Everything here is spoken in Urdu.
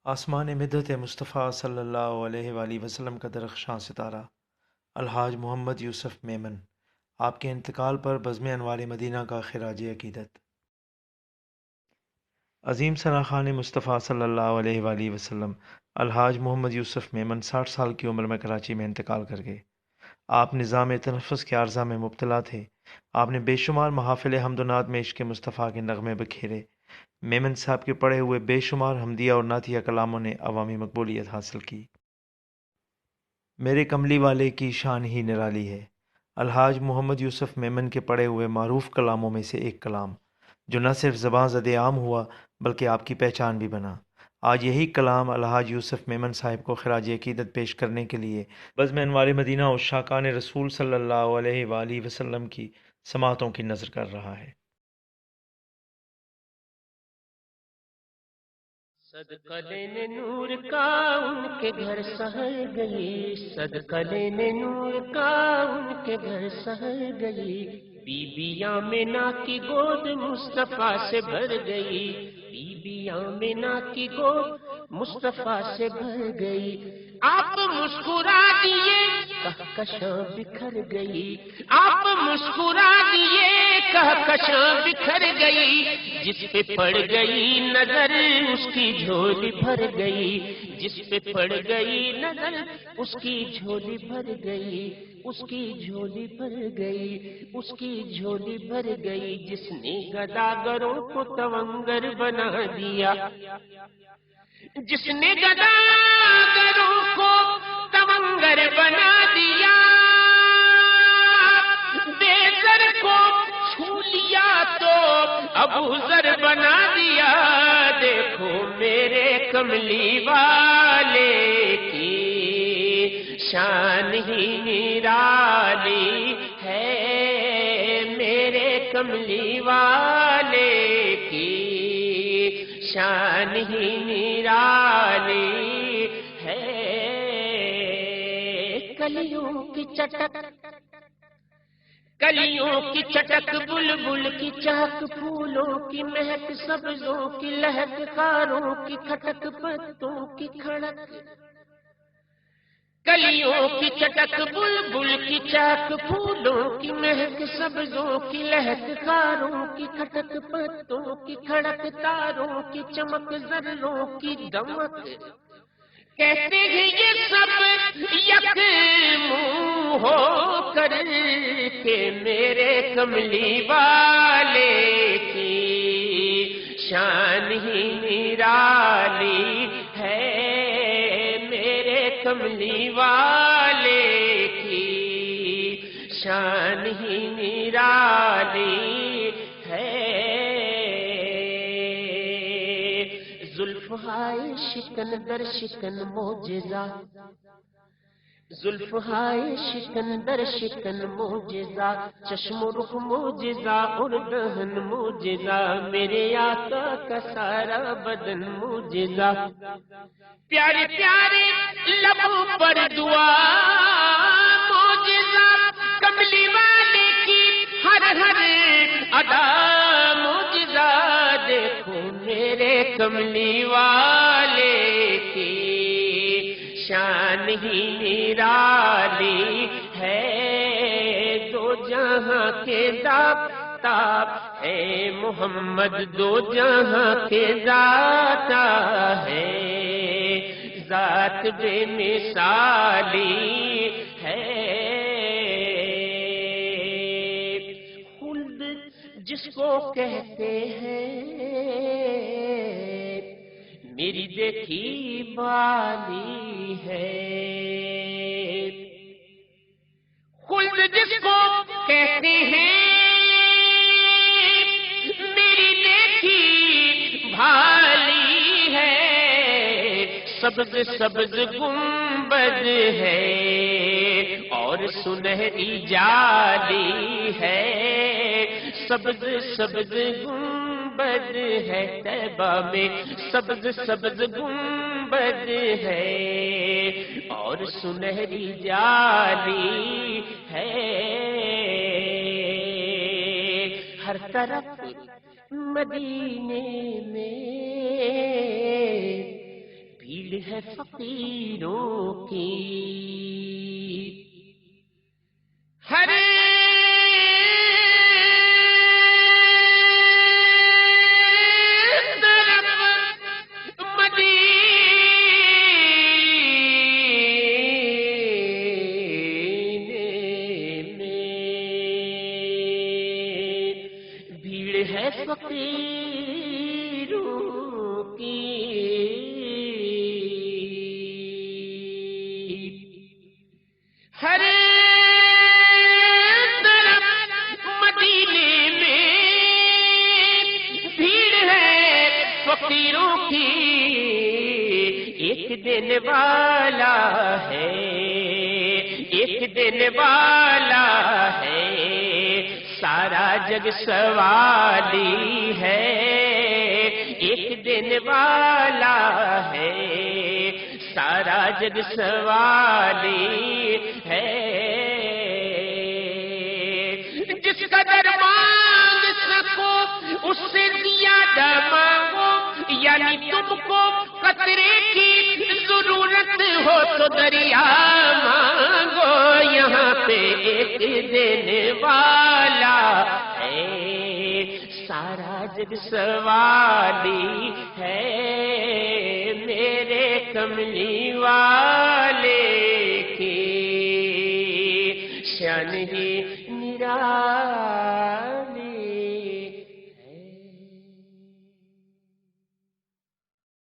آسمان مدحت مصطفیٰ صلی اللہ علیہ وآلہ وسلم کا درخشاں ستارہ الحاج محمد یوسف میمن، آپ کے انتقال پر بزم انوار مدینہ کا خراج عقیدت۔ عظیم ثنا خان مصطفیٰ صلی اللہ علیہ وآلہ وسلم الحاج محمد یوسف میمن 60 سال کی عمر میں کراچی میں انتقال کر گئے۔ آپ نظام تنفس کے عارضہ میں مبتلا تھے۔ آپ نے بے شمار محافل حمد و نعت میں عشق مصطفیٰ کے نغمے بکھیرے۔ میمن صاحب کے پڑھے ہوئے بے شمار حمدیہ اور نعتیہ کلاموں نے عوامی مقبولیت حاصل کی۔ میرے کملی والے کی شان ہی نرالی ہے۔ الحاج محمد یوسف میمن کے پڑھے ہوئے معروف کلاموں میں سے ایک کلام جو نہ صرف زباں زد عام ہوا بلکہ آپ کی پہچان بھی بنا۔ آج یہی کلام الحاج یوسف میمن صاحب کو خراج عقیدت پیش کرنے کے لیے بزم انوار مدینہ اور عشاقان رسول صلی اللہ علیہ وآلہ وسلم کی سماعتوں کی نظر کر رہا ہے۔ صدقہ لینے نور کا ان کے گھر سحر گئی، صدقہ لینے نور کا ان کے گھر سحر گئی، بی بی آمنہ کی گود مصطفیٰ سے بھر گئی، بی بی آمنہ کی گود مصطفیٰ سے بھر گئی۔ آپ مسکرا دیے کہکشاں بکھر گئی، آپ مسکرا دیے کہکشاں بکھر گئی، جس پہ پڑ گئی نظر اس کی جھولی بھر گئی، جس پہ پڑ گئی نظر اس کی جھولی بھر گئی، اس کی جھولی بھر گئی، اس کی جھولی بھر گئی، جس نے گداگروں کو تونگر بنا دیا، جس نے گداگروں کو تونگر بنا دیا، بے زر کو چھو لیا تو ابو ذر بنا دیا۔ دیکھو میرے کملی والے کی شان ہی نرالی ہے، میرے کملی والے کی شان ہی نرالی ہے۔ کلیوں کی چٹک، کلیوں کی چٹک، بلبل کی چہک، پھولوں کی مہک، سبزوں کی لہک، خاروں کی کھٹک، پتوں کی کھڑک، کلیوں کی چٹک، بلبل کی چہک، پھولوں کی مہک، سبزوں کی لہک، خاروں کی کھٹک، پتوں کی کھڑک، تاروں کی چمک، ذروں کی دمک، کہتے ہیں یہ سب یک منہ ہو کر کے میرے کملی والے کی شان ہی نرالی ہے، میرے کملی والے کی شان ہی نرالی ہے۔ زلف ہائے شکن در شکن معجزہ، زلف ہائے شکن در شکن معجزہ، چشم و رخ معجزہ اور دہن معجزہ، میرے آقا کا سارا بدن معجزہ، پیارے پیارے لبوں پر دعا معجزہ، کملی والے کی ہر ہر ادا معجزہ، دیکھو میرے کملی والے کی شان ہی نرالی ہے، دو جہاں کے داتا ہے محمد، دو جہاں کے داتا ہے، ذات بے مثالی ہے۔ خلد جس کو کہتے ہیں میری دیکھی بالی ہے، خلد جس کو کہتے ہیں میری دیکھی بھالی ہے، سبز سبز گنبد ہے اور سنہری جالی ہے، سبز سبز گنبد ہے طیبہ میں، سبز سبز گنبد ہے اور سنہری جالی ہے، ہر طرف مدینے میں بھیڑ ہے فقیروں کی، ہر ہے فقیروں کی، ہر طرف مدینے میں بھیڑ ہے فقیروں کی، ایک دن والا ہے، ایک دن والا ہے، سارا جگ سوالی ہے، ایک دن والا ہے، سارا جگ سوالی ہے، جس قدر مانگ سکو اس سے زیادہ مانگو، یعنی تم کو قطرے کی ضرورت ہو تو دریا مانگو، یہاں پہ ایک دن والا ہے، سارا جگ سوالی ہے، میرے کملی والے کی شان ہی نرالی